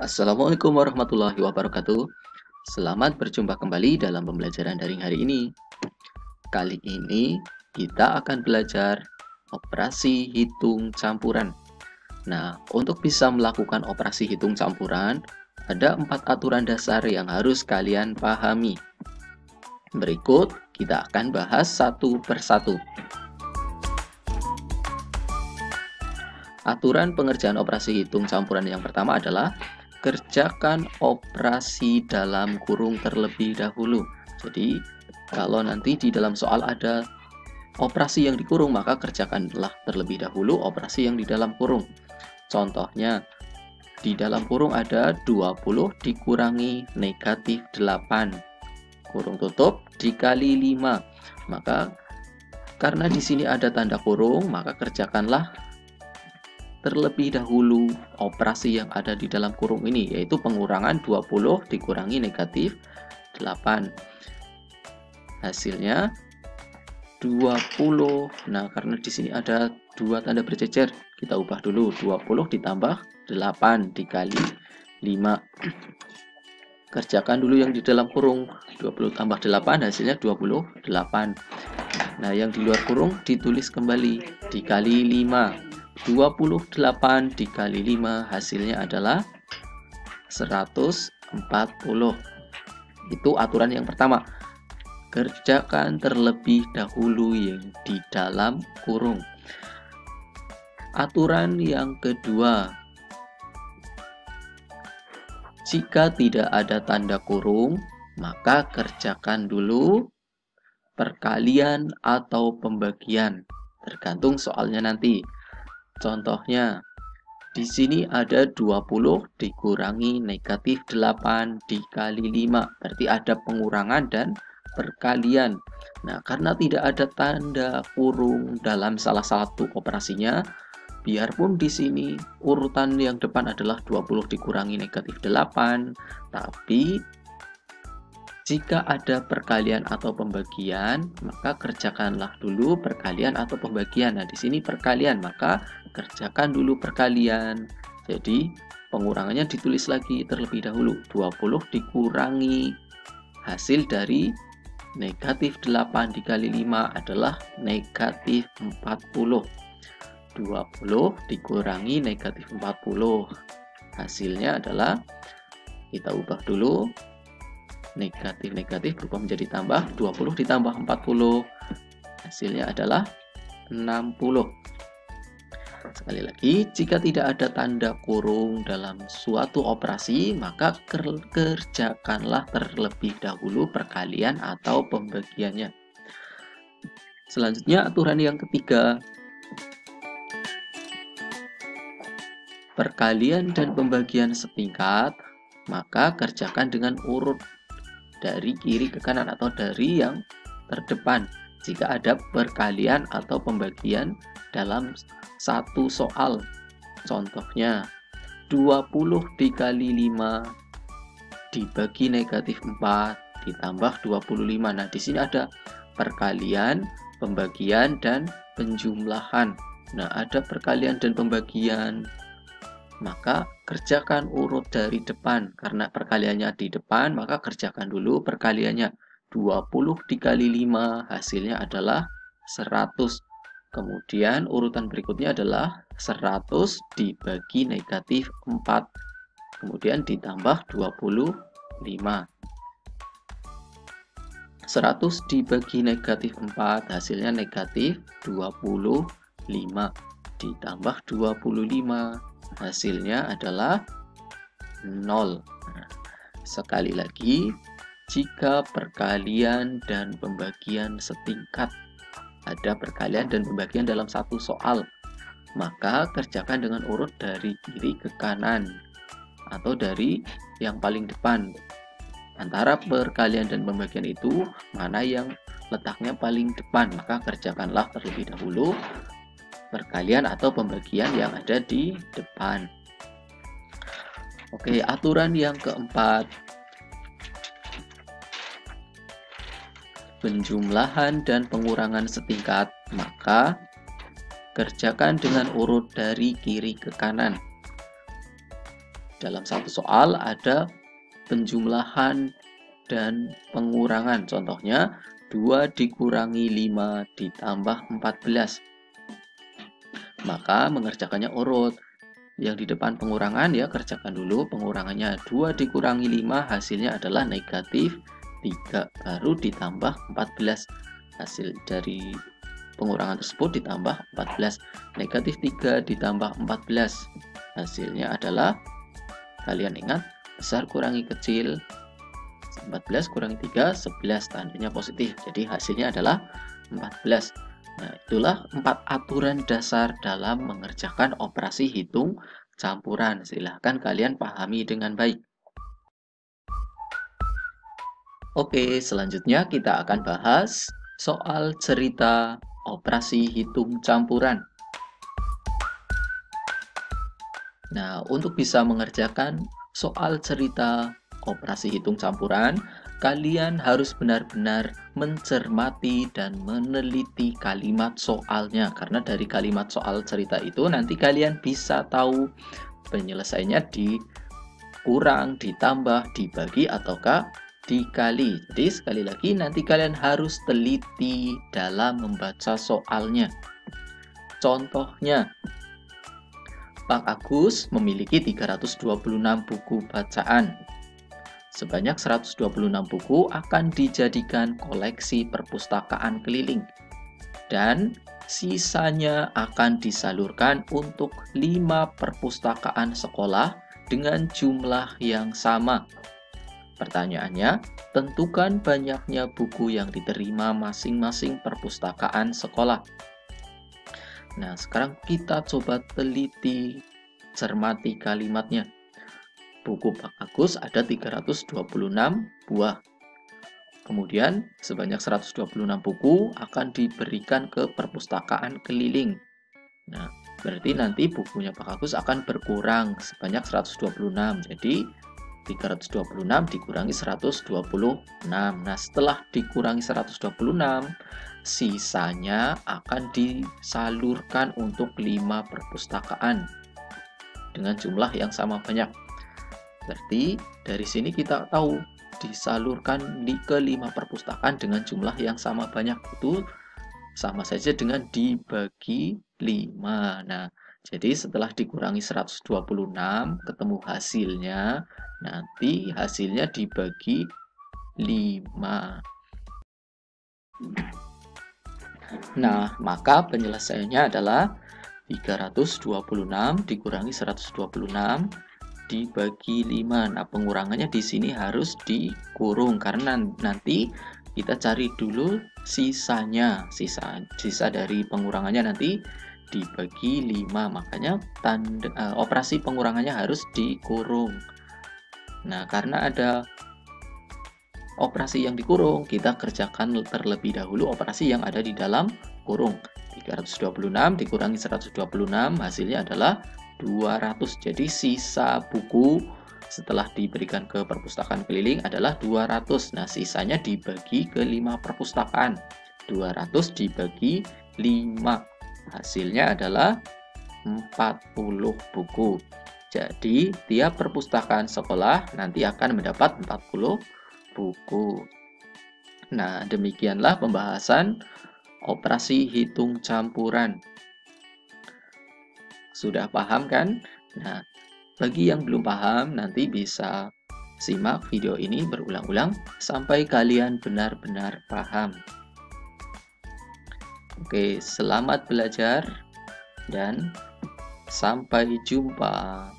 Assalamualaikum warahmatullahi wabarakatuh. Selamat berjumpa kembali dalam pembelajaran daring hari ini. Kali ini kita akan belajar operasi hitung campuran. Nah, untuk bisa melakukan operasi hitung campuran, ada 4 aturan dasar yang harus kalian pahami. Berikut kita akan bahas satu persatu. Aturan pengerjaan operasi hitung campuran yang pertama adalah kerjakan operasi dalam kurung terlebih dahulu. Jadi, kalau nanti di dalam soal ada operasi yang dikurung, maka kerjakanlah terlebih dahulu operasi yang di dalam kurung. Contohnya, di dalam kurung ada 20 dikurangi negatif 8. Kurung tutup dikali 5. Maka, karena di sini ada tanda kurung, maka kerjakanlah terlebih dahulu operasi yang ada di dalam kurung ini, yaitu pengurangan 20 dikurangi negatif 8. Hasilnya 20. Nah, karena di sini ada 2 tanda berjejer, kita ubah dulu. 20 ditambah 8 dikali 5. Kerjakan dulu yang di dalam kurung. 20 tambah 8 hasilnya 28. Nah, yang di luar kurung ditulis kembali dikali 5. 28 dikali 5 hasilnya adalah 140. Itu aturan yang pertama. Kerjakan terlebih dahulu yang di dalam kurung. Aturan yang kedua. Jika tidak ada tanda kurung, maka kerjakan dulu perkalian atau pembagian. Tergantung soalnya nanti. Contohnya, di sini ada 20 dikurangi negatif 8 dikali 5. Berarti ada pengurangan dan perkalian. Nah, karena tidak ada tanda kurung dalam salah satu operasinya, biarpun di sini urutan yang depan adalah 20 dikurangi negatif 8, tapi jika ada perkalian atau pembagian, maka kerjakanlah dulu perkalian atau pembagian. Nah, di sini perkalian, maka kerjakan dulu perkalian. Jadi, pengurangannya ditulis lagi terlebih dahulu. 20 dikurangi hasil dari negatif 8 dikali 5 adalah negatif 40. 20 dikurangi negatif 40. Hasilnya adalah, kita ubah dulu. Negatif berubah menjadi tambah. 20 ditambah 40 hasilnya adalah 60. Sekali lagi, jika tidak ada tanda kurung dalam suatu operasi, maka kerjakanlah terlebih dahulu perkalian atau pembagiannya. Selanjutnya, aturan yang ketiga. Perkalian dan pembagian setingkat, maka kerjakan dengan urut dari kiri ke kanan atau dari yang terdepan jika ada perkalian atau pembagian dalam satu soal. Contohnya, 20 dikali 5 dibagi negatif 4 ditambah 25. Nah, di sini ada perkalian, pembagian, dan penjumlahan. Nah, ada perkalian dan pembagian, maka kerjakan urut dari depan. Karena perkaliannya di depan, maka kerjakan dulu perkaliannya. 20 dikali 5 hasilnya adalah 100. Kemudian urutan berikutnya adalah 100 dibagi negatif 4. Kemudian ditambah 25. 100 dibagi negatif 4 hasilnya negatif 25. Ditambah 25 hasilnya adalah 0. Nah, sekali lagi, jika perkalian dan pembagian setingkat, ada perkalian dan pembagian dalam satu soal, maka kerjakan dengan urut dari kiri ke kanan atau dari yang paling depan. Antara perkalian dan pembagian itu, mana yang letaknya paling depan, maka kerjakanlah terlebih dahulu perkalian atau pembagian yang ada di depan. Oke, aturan yang keempat. penjumlahan dan pengurangan setingkat, maka kerjakan dengan urut dari kiri ke kanan. Dalam satu soal ada penjumlahan dan pengurangan. Contohnya 2 dikurangi 5 ditambah 14. Maka mengerjakannya urut. Yang di depan pengurangan ya kerjakan dulu pengurangannya. 2 dikurangi 5 hasilnya adalah negatif 3. Baru ditambah 14. Hasil dari pengurangan tersebut ditambah 14. Negatif 3 ditambah 14. Hasilnya adalah, kalian ingat, besar kurangi kecil, 14 kurangi 3, 11, tandanya positif. Jadi hasilnya adalah 14. Nah, itulah 4 aturan dasar dalam mengerjakan operasi hitung campuran. Silahkan kalian pahami dengan baik. Oke, selanjutnya kita akan bahas soal cerita operasi hitung campuran. Nah, untuk bisa mengerjakan soal cerita operasi hitung campuran, kalian harus benar-benar mencermati dan meneliti kalimat soalnya. Karena dari kalimat soal cerita itu nanti kalian bisa tahu penyelesaiannya dikurang, ditambah, dibagi, ataukah dikali. Jadi sekali lagi nanti kalian harus teliti dalam membaca soalnya. Contohnya, Pak Agus memiliki 326 buku bacaan. Sebanyak 126 buku akan dijadikan koleksi perpustakaan keliling. Dan sisanya akan disalurkan untuk 5 perpustakaan sekolah dengan jumlah yang sama. Pertanyaannya, tentukan banyaknya buku yang diterima masing-masing perpustakaan sekolah. Nah, sekarang kita coba teliti, cermati kalimatnya. Buku Pak Agus ada 326 buah. Kemudian sebanyak 126 buku akan diberikan ke perpustakaan keliling. Nah, berarti nanti bukunya Pak Agus akan berkurang sebanyak 126. Jadi 326 dikurangi 126. Nah, setelah dikurangi 126, sisanya akan disalurkan untuk 5 perpustakaan dengan jumlah yang sama banyak. Berarti dari sini kita tahu disalurkan ke 5 perpustakaan dengan jumlah yang sama banyak itu sama saja dengan dibagi 5. Nah, jadi setelah dikurangi 126 ketemu hasilnya, nanti hasilnya dibagi 5. Nah, maka penyelesaiannya adalah 326 dikurangi 126 dibagi 5. Nah, pengurangannya di sini harus dikurung karena nanti kita cari dulu sisanya. Sisa dari pengurangannya nanti dibagi 5. Makanya operasi pengurangannya harus dikurung. Nah, karena ada operasi yang dikurung, kita kerjakan terlebih dahulu operasi yang ada di dalam kurung. 326 dikurangi 126 hasilnya adalah 200. Jadi sisa buku setelah diberikan ke perpustakaan keliling adalah 200. Nah, sisanya dibagi ke 5 perpustakaan. 200 dibagi 5. Hasilnya adalah 40 buku. Jadi, tiap perpustakaan sekolah nanti akan mendapat 40 buku. Nah, demikianlah pembahasan operasi hitung campuran. Sudah paham kan? Nah, bagi yang belum paham nanti bisa simak video ini berulang-ulang sampai kalian benar-benar paham. Oke, selamat belajar dan sampai jumpa.